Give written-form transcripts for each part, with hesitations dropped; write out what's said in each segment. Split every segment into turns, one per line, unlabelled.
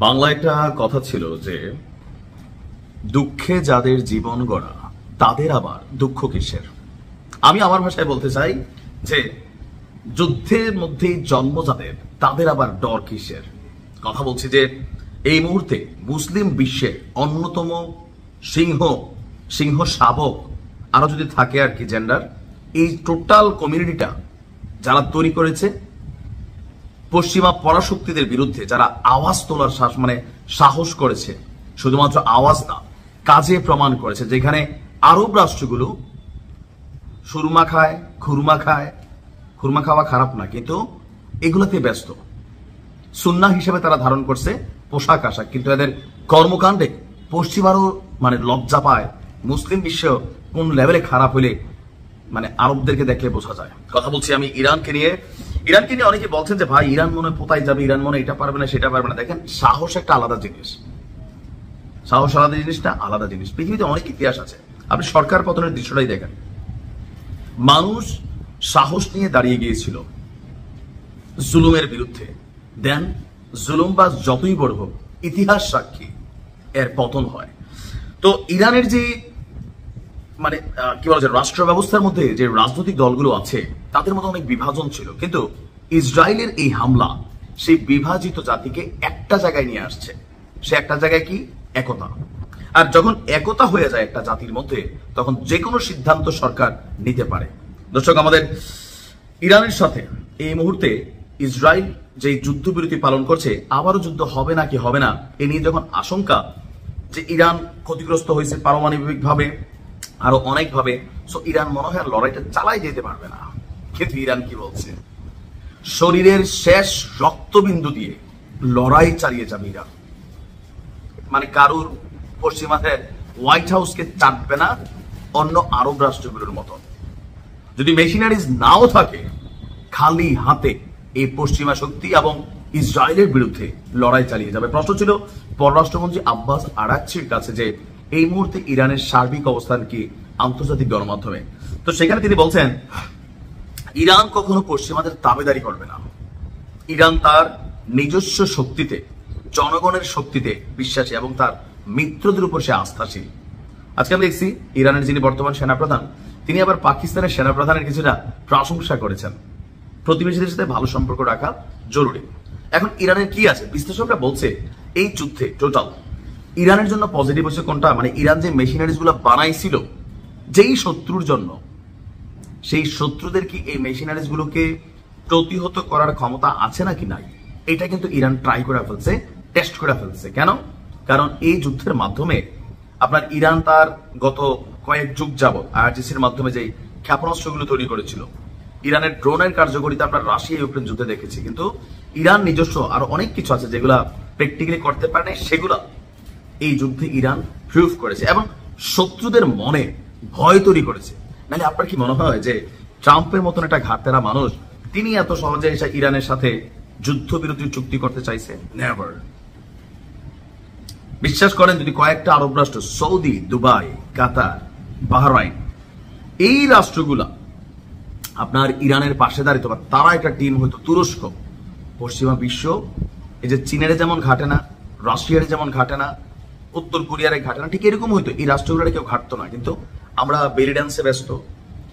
বাংলা একটা কথা ছিল যে দুঃখে যাদের জীবন গড়া তাদের আবার দুঃখ কিসের। আমি আমার ভাষায় বলতে চাই যে যুদ্ধের মধ্যেই জন্ম যাদের তাদের আবার ডর কিসের। কথা বলছি যে এই মুহূর্তে মুসলিম বিশ্বের অন্যতম সিংহ শাবক আরো যদি থাকে আর কি জেন্ডার, এই টোটাল কমিউনিটিটা যারা তৈরি করেছে পশ্চিমা পরাশক্তিদের বিরুদ্ধে, যারা আওয়াজ তোলার সাহস করেছে, শুধুমাত্র আওয়াজ না কাজে প্রমাণ করেছে, যেখানে আরব রাষ্ট্রগুলো সুরমা খায়, খুরমা খায়, খুরমা খাওয়া খারাপ না কিন্তু এগুলোতে ব্যস্ত, সুন্নাহ হিসেবে তারা ধারণ করছে পোশাক আশাক, কিন্তু এদের কর্মকাণ্ডে পশ্চিমারও লজ্জা পায়। মুসলিম বিশ্ব কোন লেভেলে খারাপ হইলে আরবদেরকে দেখলে বোঝা যায়। কথা বলছি আমি ইরানকে নিয়ে অনেকে বলছেন যে ভাই ইরান মনে পোতাই যাবে, ইরান মনে এটা পারবে না সেটা পারবে না। দেখেন, সাহস একটা আলাদা জিনিস, সাহস আলাদা জিনিসটা আলাদা জিনিস। পৃথিবীতে অনেক ইতিহাস আছে, আপনি সরকার পতনের দৃশ্যটাই দেখেন। মানুষ সাহস নিয়ে দাঁড়িয়ে গিয়েছিল জুলুমের বিরুদ্ধে, দেন জুলুম বা যতই বড় হোক ইতিহাস সাক্ষী এর পতন হয়। তো ইরানের যে কি বলা যায়, রাষ্ট্র ব্যবস্থার মধ্যে যে রাজনৈতিক দলগুলো আছে তাদের মধ্যে অনেক বিভাজন ছিল, কিন্তু ইসরায়েলের এই হামলা সেই বিভাজিত জাতিকে একটা জায়গায় নিয়ে আসছে। সে একটা জায়গায় কি? একতা। আর যখন একতা হয়ে যায় একটা জাতির মধ্যে, তখন যে কোনো সিদ্ধান্ত সরকার নিতে পারে। দর্শক, আমাদের ইরানের সাথে এই মুহূর্তে ইসরায়েল যে যুদ্ধবিরতি পালন করছে, আবারও যুদ্ধ হবে নাকি হবে না এ নিয়ে যখন আশঙ্কা যে ইরান ক্ষতিগ্রস্ত হয়েছে পারমাণবিক ভাবে, আরো অনেক ভাবে, সো ইরান মনে হয় লড়াইটা চালাই যেতে পারবে না। কিন্তু ইরান কি বলছে? শরীরের শেষ রক্তবিন্দু দিয়ে লড়াই চালিয়ে যাবে ইরান। কারুর পশ্চিমাদের হোয়াইট হাউসকে চাটবে না অন্য আরব রাষ্ট্রগুলোর মতো। যদি মেশিনারিজ নাও থাকে, খালি হাতে এই পশ্চিমা শক্তি এবং ইসরায়েলের বিরুদ্ধে লড়াই চালিয়ে যাবে। প্রশ্ন ছিল পররাষ্ট্রমন্ত্রী আব্বাস আরাকচির কাছে যে এই মুহূর্তে ইরানের সার্বিক অবস্থান কি আন্তর্জাতিক গণমাধ্যমে। তো সেখানে তিনি বলছেন ইরান কখনো পশ্চিমাদের তাবেদারি করবে না। ইরান তার নিজস্ব শক্তিতে, জনগণের শক্তিতে বিশ্বাসী এবং তার মিত্রদের উপর সে আস্থাশীল। আজকে আমি দেখছি ইরানের যিনি বর্তমান সেনাপ্রধান, তিনি আবার পাকিস্তানের সেনাপ্রধানের কিছুটা প্রশংসা করেছেন। প্রতিবেশীদের সাথে ভালো সম্পর্ক রাখা জরুরি। এখন ইরানের কি আছে? বিশ্লেষকরা বলছে এই যুদ্ধে টোটাল ইরানের জন্য পজিটিভ হচ্ছে কোনটা, ইরান যে মেশিনারিজ গুলো বানাইছিল যেই শত্রুর জন্য, সেই শত্রুদের কি এই মেশিনারিজ গুলোকে প্রতিহত করার ক্ষমতা আছে নাকি নাই, এটা কিন্তু ইরান ট্রাই করে ফেলছে, টেস্ট করে ফেলছে। কেন? কারণ এই যুদ্ধের মাধ্যমে আপনার ইরান তার গত কয়েক যুগ যাবত আইআরজিসির মাধ্যমে যে ক্ষেপণাস্ত্রগুলো তৈরি করেছিল, ইরানের ড্রোনের কার্যকারিতা আমরা রাশিয়া ইউক্রেন যুদ্ধে দেখেছি, কিন্তু ইরান নিজস্ব আরো অনেক কিছু আছে যেগুলা প্র্যাকটিক্যালি করতে পারে না, সেগুলা এই যুদ্ধে ইরান প্রুভ করেছে এবং শত্রুদের মনে ভয় তৈরি করেছে। নাহলে আপনার কি মনে হয় যে ট্রাম্পের মতন একটা ঘাটতেরা মানুষ তিনি এত সহজে এসে ইরানের সাথে যুদ্ধবিরতির চুক্তি করতে চাইছে? নেভার। বিশ্বাস করেন, যদি কয়েকটা আরব রাষ্ট্র, সৌদি, দুবাই, কাতার, বাহরাইন, এই রাষ্ট্রগুলা আপনার ইরানের পাশে দাঁড়িত, তারা একটা টিম হইতো, তুরস্ক, পশ্চিমা বিশ্ব এই যে চীনের যেমন ঘাটে না, রাশিয়ার যেমন ঘাটে না, উত্তর কোরিয়ার ঘাটে না, ঠিক এরকম হইতো। এই রাষ্ট্রগুলো কেউ ঘাটতো না, কিন্তু আমরা বেলি ডান্সে ব্যস্ত,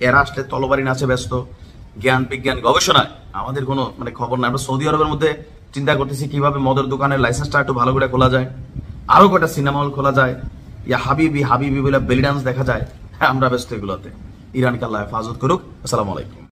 এরা আসলে তলবারি নাচে ব্যস্ত, জ্ঞান বিজ্ঞান গবেষণায় আমাদের কোনো খবর নাই। আমরা সৌদি আরবের মধ্যে চিন্তা করতেছি কিভাবে মদের দোকানের লাইসেন্সটা একটু ভালো করে খোলা যায়, আরো কটা সিনেমা হল খোলা যায়, ইয়া হাবিবি হাবিবি বলে বেলি ডান্স দেখা যায়। আমরা ব্যস্ত এগুলোতে। ইরানকে আল্লাহ হেফাজত করুক। আসসালামু আলাইকুম।